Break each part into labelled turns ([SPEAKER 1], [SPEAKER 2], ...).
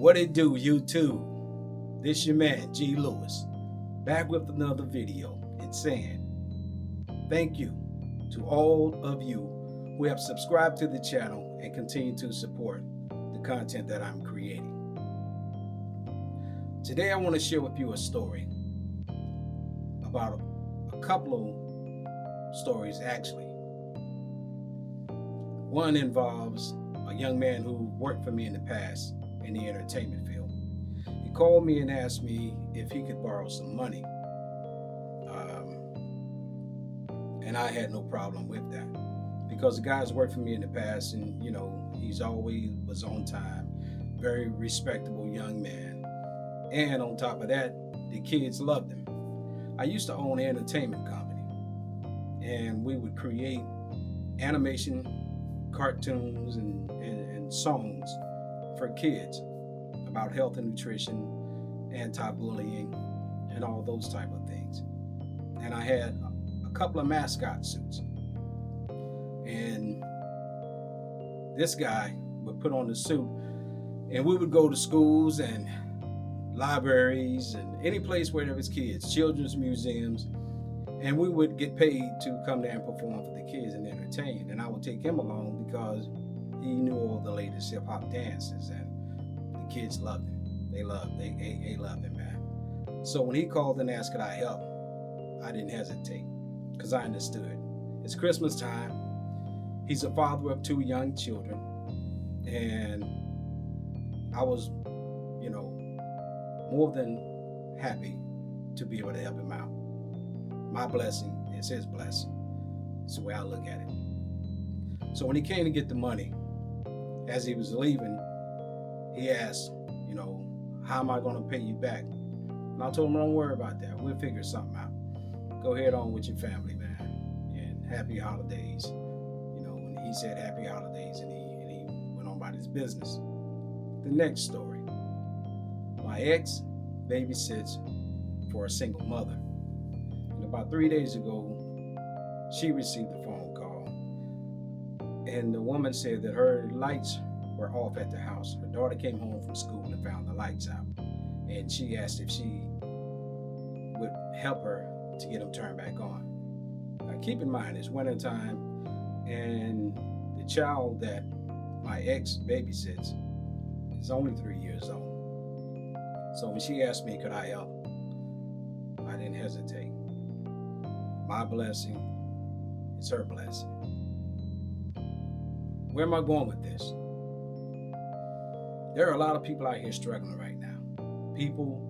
[SPEAKER 1] What it do, YouTube? This your man, G. Lewis, back with another video and saying thank you to all of you who have subscribed to the channel and continue to support the content that I'm creating. Today I want to share with you a story about a couple of stories actually. One involves a young man who worked for me in the past in the entertainment field. He called me and asked me if he could borrow some money. And I had no problem with that because the guy's worked for me in the past and, he's always was on time, very respectable young man. And on top of that, the kids loved him. I used to own an entertainment company and we would create animation, cartoons, and songs for kids about health and nutrition, anti-bullying, and all those type of things. And I had a couple of mascot suits. And this guy would put on the suit and we would go to schools and libraries and any place where there was kids, children's museums, and we would get paid to come there and perform for the kids and entertain. And I would take him along because he knew all the latest hip hop dances and the kids loved him. They loved him, man. So when he called and asked could I help, I didn't hesitate because I understood. It's Christmas time. He's a father of 2 young children. And I was, more than happy to be able to help him out. My blessing is his blessing. That's the way I look at it. So when he came to get the money, as he was leaving, he asked, how am I going to pay you back? And I told him, don't worry about that. We'll figure something out. Go ahead on with your family, man. And happy holidays. When he said happy holidays and he went on about his business. The next story. My ex babysits for a single mother. And about 3 days ago, she received a phone call. And the woman said that her lights were off at the house. Her daughter came home from school and found the lights out. And she asked if she would help her to get them turned back on. Now keep in mind, it's winter time and the child that my ex babysits is only 3 years old. So when she asked me, could I help? I didn't hesitate. My blessing is her blessing. Where am I going with this? There are a lot of people out here struggling right now. People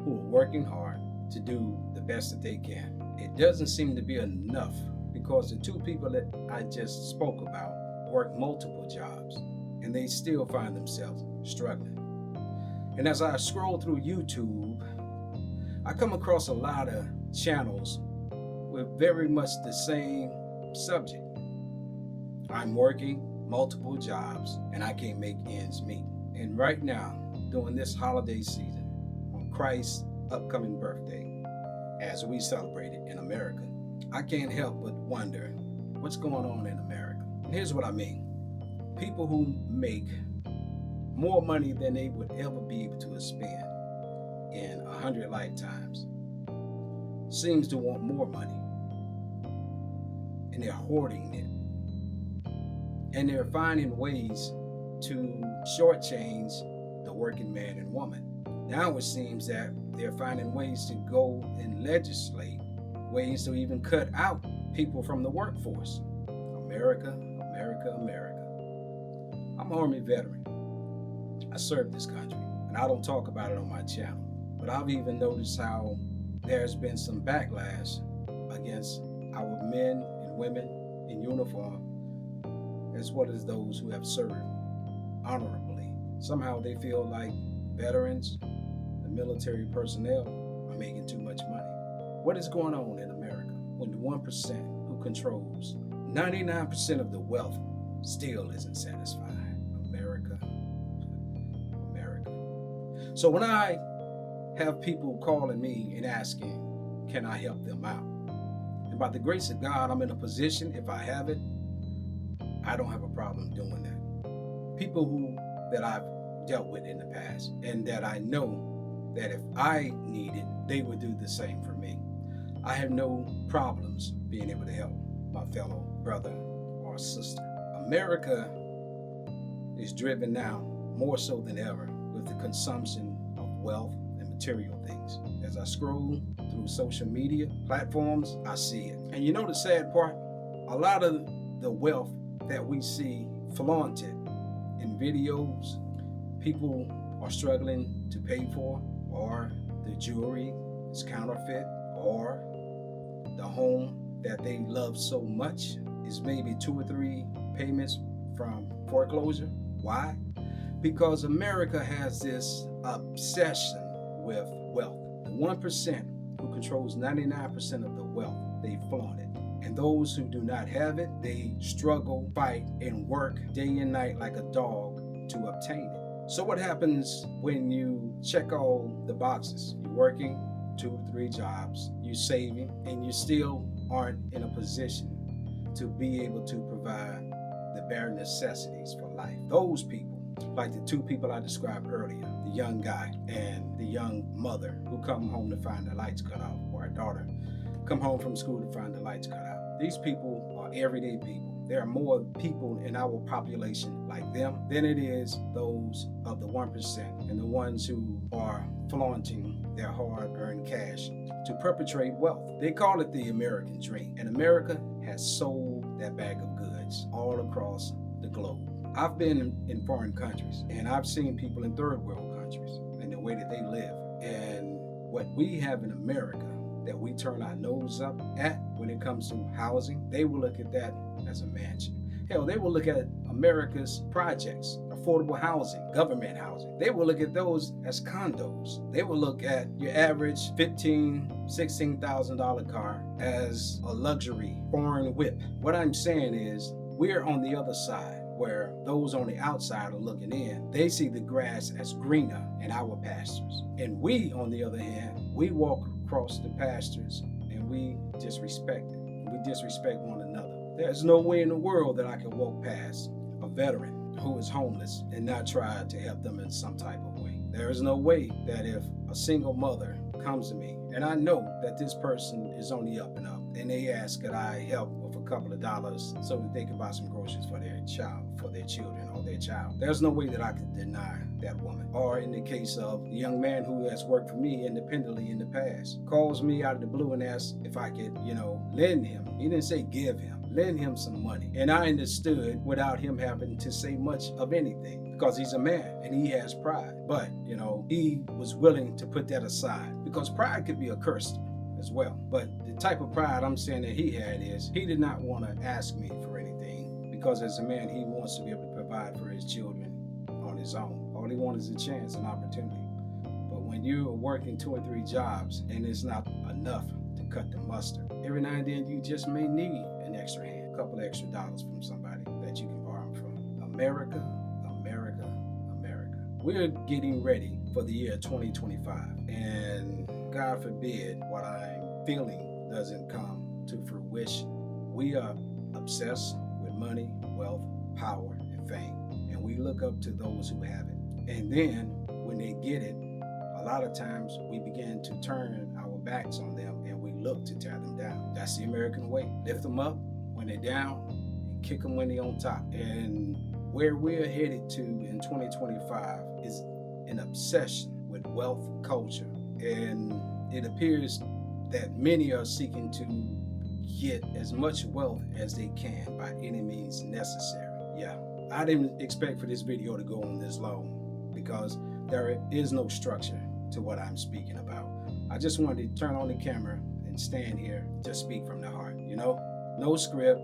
[SPEAKER 1] who are working hard to do the best that they can. It doesn't seem to be enough because the 2 people that I just spoke about work multiple jobs and they still find themselves struggling. And as I scroll through YouTube, I come across a lot of channels with very much the same subject. I'm working multiple jobs and I can't make ends meet. And right now, during this holiday season, on Christ's upcoming birthday, as we celebrate it in America, I can't help but wonder what's going on in America. And here's what I mean. People who make more money than they would ever be able to spend in 100 lifetimes seems to want more money. And they're hoarding it. And they're finding ways to shortchange the working man and woman. Now it seems that they're finding ways to go and legislate ways to even cut out people from the workforce. America, America, America. I'm an Army veteran. I served this country, and I don't talk about it on my channel. But I've even noticed how there's been some backlash against our men and women in uniform, as well as those who have served honorably. Somehow they feel like veterans, the military personnel, are making too much money. What is going on in America when the 1% who controls 99% of the wealth still isn't satisfied? America, America. So when I have people calling me and asking, can I help them out? And by the grace of God, I'm in a position, if I have it, I don't have a problem doing that. People that I've dealt with in the past, and that I know that if I needed, they would do the same for me. I have no problems being able to help my fellow brother or sister. America is driven now more so than ever with the consumption of wealth and material things. As I scroll through social media platforms, I see it. And you know the sad part? A lot of the wealth that we see flaunted in videos, people are struggling to pay for, or the jewelry is counterfeit, or the home that they love so much is maybe 2 or 3 payments from foreclosure. Why? Because America has this obsession with wealth. The 1% who controls 99% of the wealth, they flaunt it. And those who do not have it, they struggle, fight, and work day and night like a dog to obtain it. So what happens when you check all the boxes? You're working 2 or 3 jobs, you're saving, and you still aren't in a position to be able to provide the bare necessities for life. Those people, like the 2 people I described earlier, the young guy and the young mother who come home to find the lights cut off, or a daughter come home from school to find the lights cut out. These people are everyday people. There are more people in our population like them than it is those of the 1% and the ones who are flaunting their hard-earned cash to perpetrate wealth. They call it the American dream, and America has sold that bag of goods all across the globe. I've been in foreign countries, and I've seen people in third world countries and the way that they live. And what we have in America that we turn our nose up at when it comes to housing, they will look at that as a mansion. Hell, they will look at America's projects, affordable housing, government housing. They will look at those as condos. They will look at your average $15,000, $16,000 car as a luxury foreign whip. What I'm saying is, we're on the other side, where those on the outside are looking in. They see the grass as greener in our pastures. And we, on the other hand, we walk across the pastures and we disrespect it. We disrespect one another. There's no way in the world that I can walk past a veteran who is homeless and not try to help them in some type of way. There is no way that if a single mother comes to me and I know that this person is on the up and up and they ask could I help with a couple of dollars so that they can buy some groceries for their child, for their children or their child, there's no way that I could deny that woman. Or in the case of the young man who has worked for me independently in the past, calls me out of the blue and asks if I could, lend him. He didn't say give him. Lend him some money. And I understood without him having to say much of anything, because he's a man and he has pride. But, he was willing to put that aside, because pride could be a curse as well. But the type of pride I'm saying that he had is he did not want to ask me for anything, because as a man, he wants to be able to provide for his children on his own. All he wants is a chance, an opportunity. But when you are working 2 or 3 jobs and it's not enough to cut the mustard, every now and then you just may need an extra hand, a couple of extra dollars from somebody that you can borrow from. America, America, America. We're getting ready for the year 2025, and God forbid what I'm feeling doesn't come to fruition. We are obsessed with money, wealth, power, and fame, and we look up to those who have it. And then when they get it, a lot of times we begin to turn our backs on them and we look to tear them down. That's the American way. Lift them up when they're down and kick them when they're on top. And where we're headed to in 2025 is an obsession with wealth culture. And it appears that many are seeking to get as much wealth as they can by any means necessary. Yeah, I didn't expect for this video to go on this long, because there is no structure to what I'm speaking about. I just wanted to turn on the camera and stand here, just speak from the heart, no script,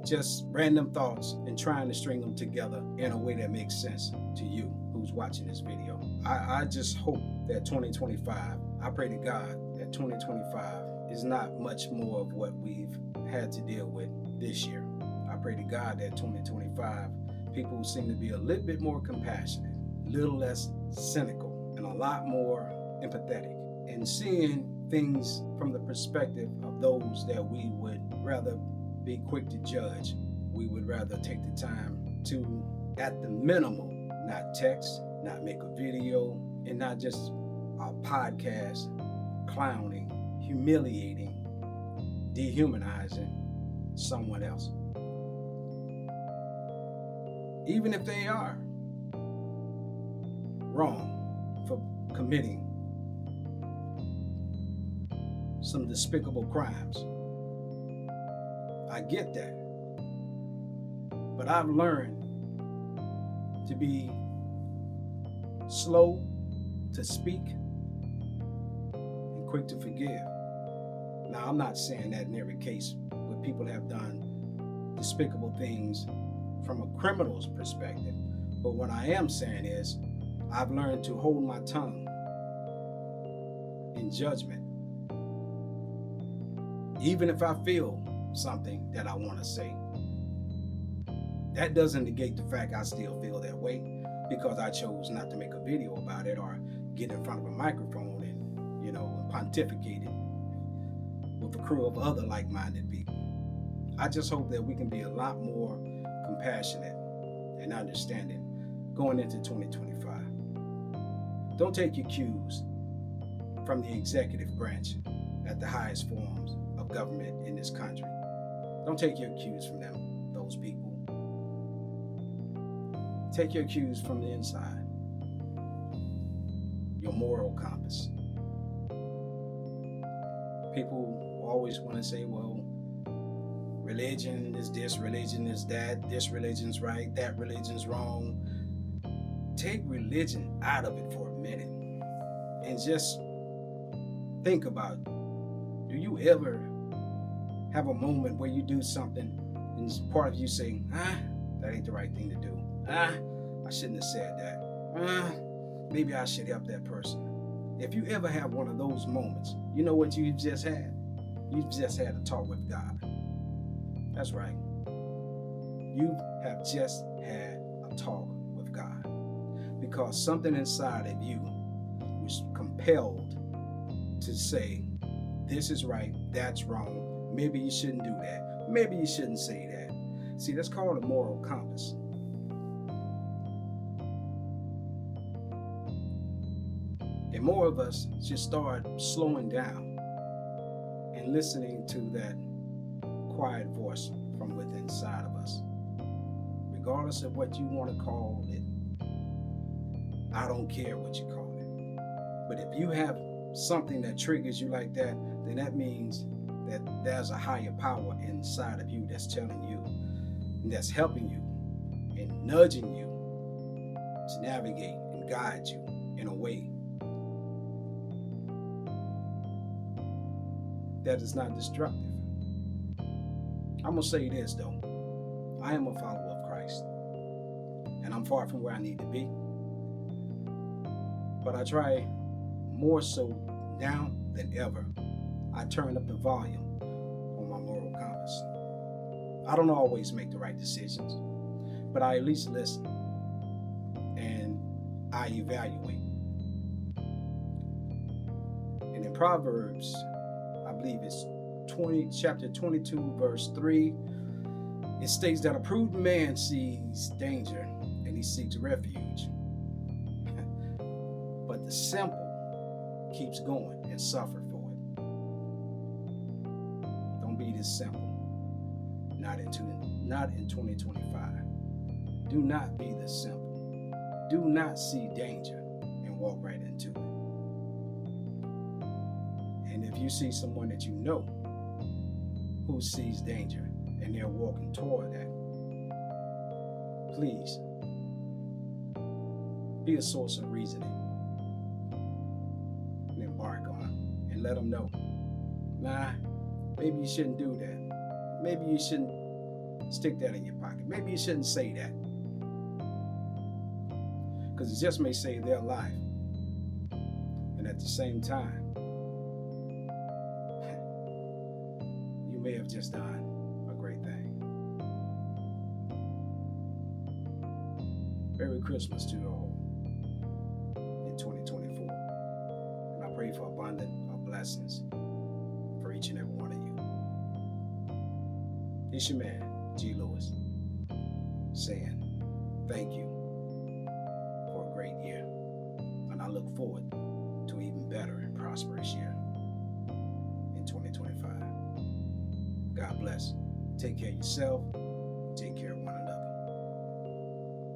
[SPEAKER 1] just random thoughts and trying to string them together in a way that makes sense to you who's watching this video. I just hope that 2025, I pray to God that 2025 is not much more of what we've had to deal with this year. I pray to God that 2025, people will seem to be a little bit more compassionate, a little less cynical, and a lot more empathetic, and seeing things from the perspective of those that we would rather be quick to judge. We would rather take the time to, at the minimum, not text, not make a video, and not just a podcast clowning, humiliating, dehumanizing someone else. Even if they are wrong for committing some despicable crimes. I get that. But I've learned to be slow to speak and quick to forgive. Now, I'm not saying that in every case where people have done despicable things from a criminal's perspective. But what I am saying is I've learned to hold my tongue in judgment. Even if I feel something that I want to say, that doesn't negate the fact I still feel that way because I chose not to make a video about it or get in front of a microphone and, pontificate it with a crew of other like-minded people. I just hope that we can be a lot more compassionate and understanding going into 2025. Don't take your cues from the executive branch at the highest forms of government in this country. Don't take your cues from them, those people. Take your cues from the inside, your moral compass. People always want to say, well, religion is this, religion is that, this religion's right, that religion's wrong. Take religion out of it for a minute and just think about it. Do you ever have a moment where you do something and part of you say, that ain't the right thing to do. I shouldn't have said that. Maybe I should help that person. If you ever have one of those moments, you know what you've just had? You've just had a talk with God. That's right. You have just had a talk with God because something inside of you was compelled to say, this is right, that's wrong. Maybe you shouldn't do that. Maybe you shouldn't say that. See, that's called a moral compass. And more of us should start slowing down and listening to that quiet voice from within inside of us. Regardless of what you want to call it, I don't care what you call it. But if you have something that triggers you like that, then that means that there's a higher power inside of you that's telling you, and that's helping you and nudging you to navigate and guide you in a way that is not destructive. I'm going to say this though. I am a follower of Christ and I'm far from where I need to be. But I try more so now than ever. I turn up the volume on my moral compass. I don't always make the right decisions, but I at least listen and I evaluate. And in Proverbs, I believe it's chapter 22, verse 3, it states that a prudent man sees danger and he seeks refuge. But the simple keeps going and suffer for it. Don't be this simple. Not in 2025. Do not be this simple. Do not see danger and walk right into it. And if you see someone that you know who sees danger and they're walking toward that, please be a source of reasoning and embark on it and let them know, maybe you shouldn't do that. Maybe you shouldn't stick that in your pocket. Maybe you shouldn't say that. Because it just may save their life. And at the same time, you may have just done a great thing. Merry Christmas to you all in 2024. And I pray for abundant blessings for each and every one of you. It's your man, G. Lewis, saying thank you for a great year. look forward to even better and prosperous year in 2025. God bless. Take care of yourself.